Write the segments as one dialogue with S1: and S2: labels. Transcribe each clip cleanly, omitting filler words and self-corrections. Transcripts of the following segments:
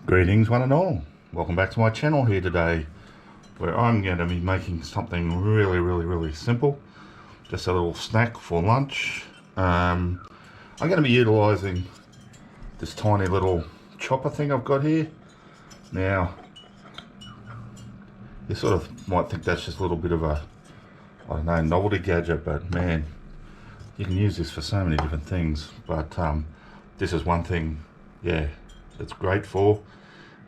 S1: Greetings one and all. Welcome back to my channel here today, where I'm going to be making something really simple. Just a little snack for lunch. I'm going to be utilising this tiny little chopper thing I've got here. Now, you sort of might think that's just a little bit of a, I don't know, novelty gadget, but man, you can use this for so many different things. But this is one thing, yeah, it's great for,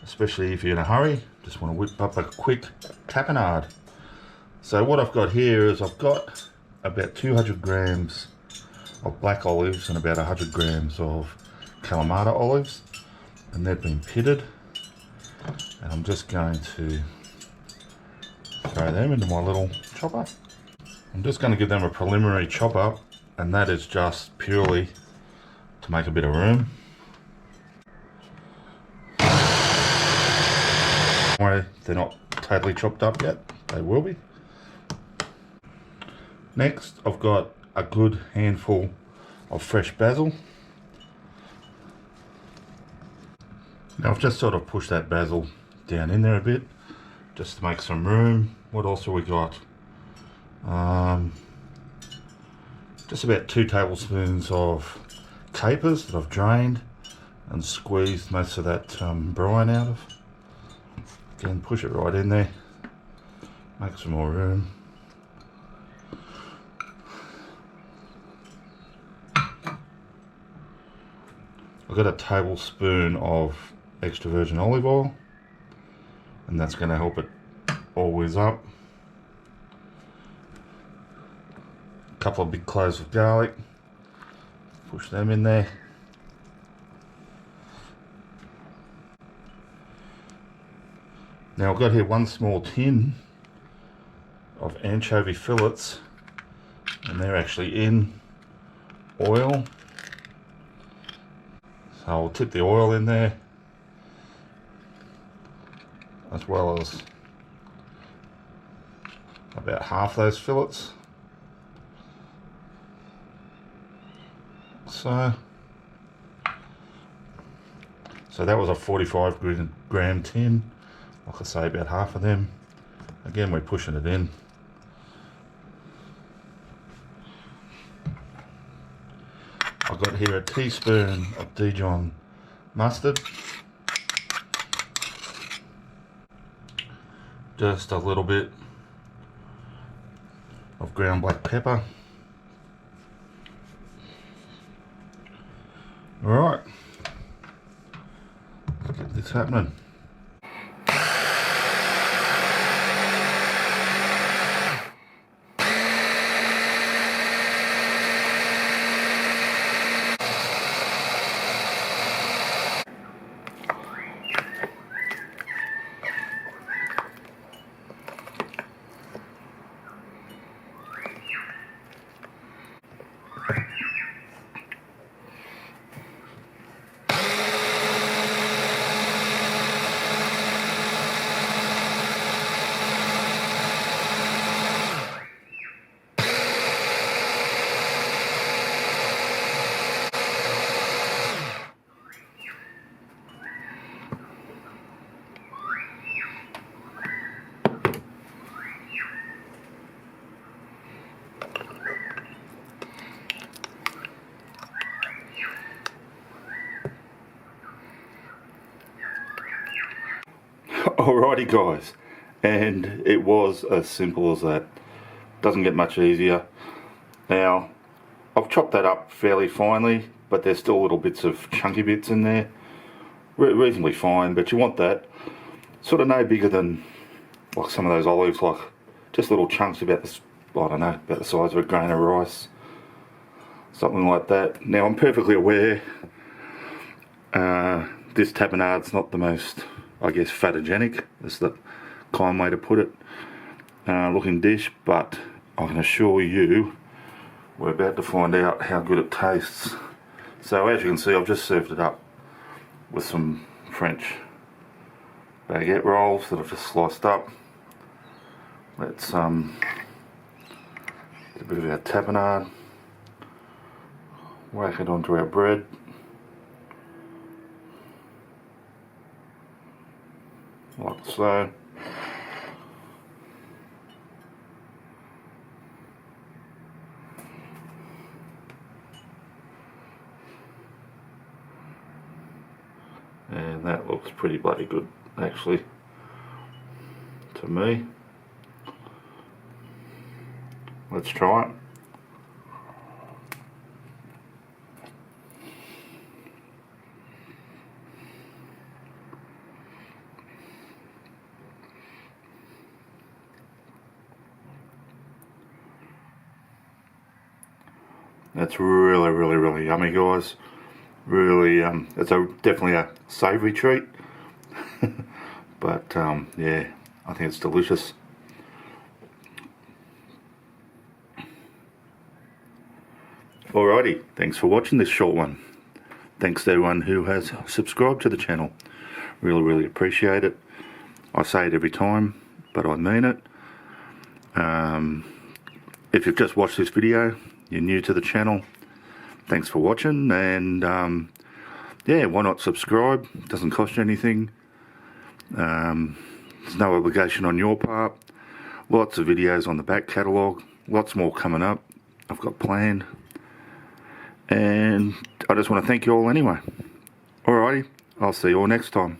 S1: especially if you're in a hurry, just want to whip up a quick tapenade. So what I've got here is I've got about 200 grams of black olives and about 100 grams of Kalamata olives, and they've been pitted, and I'm just going to throw them into my little chopper. I'm just going to give them a preliminary chop up, and that is just purely to make a bit of room. They're not totally chopped up yet, they will be. Next, I've got a good handful of fresh basil. Now I've just sort of pushed that basil down in there a bit, just to make some room. What else have we got? Just about 2 tablespoons of capers that I've drained and squeezed most of that brine out of. Again, push it right in there, make some more room. I've got a tablespoon of extra virgin olive oil, and that's going to help it all whiz up. A couple of big cloves of garlic, push them in there. Now I've got here 1 small tin of anchovy fillets, and they're actually in oil. So I'll tip the oil in there, as well as about half those fillets. So that was a 45 gram tin. Like I say, about half of them. Again, we're pushing it in. I've got here a teaspoon of Dijon mustard. Just a little bit of ground black pepper. Alright, let's get this happening. Alrighty guys, and it was as simple as that. Doesn't get much easier. Now, I've chopped that up fairly finely, but there's still little bits of chunky bits in there. Reasonably fine, but you want that sort of no bigger than like some of those olives, like just little chunks about this, I don't know, about the size of a grain of rice. Something like that. Now I'm perfectly aware this tapenade's not the most, I guess, photogenic, is the kind way to put it, looking dish, but I can assure you we're about to find out how good it tastes. So as you can see, I've just served it up with some French baguette rolls that I've just sliced up. Let's get a bit of our tapenade, whack it onto our bread. like so. And that looks pretty bloody good, actually, to me. Let's try it. That's really yummy, guys. Really, it's definitely a savoury treat. But yeah, I think it's delicious. Alrighty, thanks for watching this short one. Thanks to everyone who has subscribed to the channel. Really appreciate it. I say it every time, but I mean it. If you've just watched this video, you're new to the channel, thanks for watching, and yeah, why not subscribe? Doesn't cost you anything. There's no obligation on your part. Lots of videos on the back catalogue, lots more coming up I've got planned, and I just want to thank you all anyway. Alrighty, I'll see you all next time.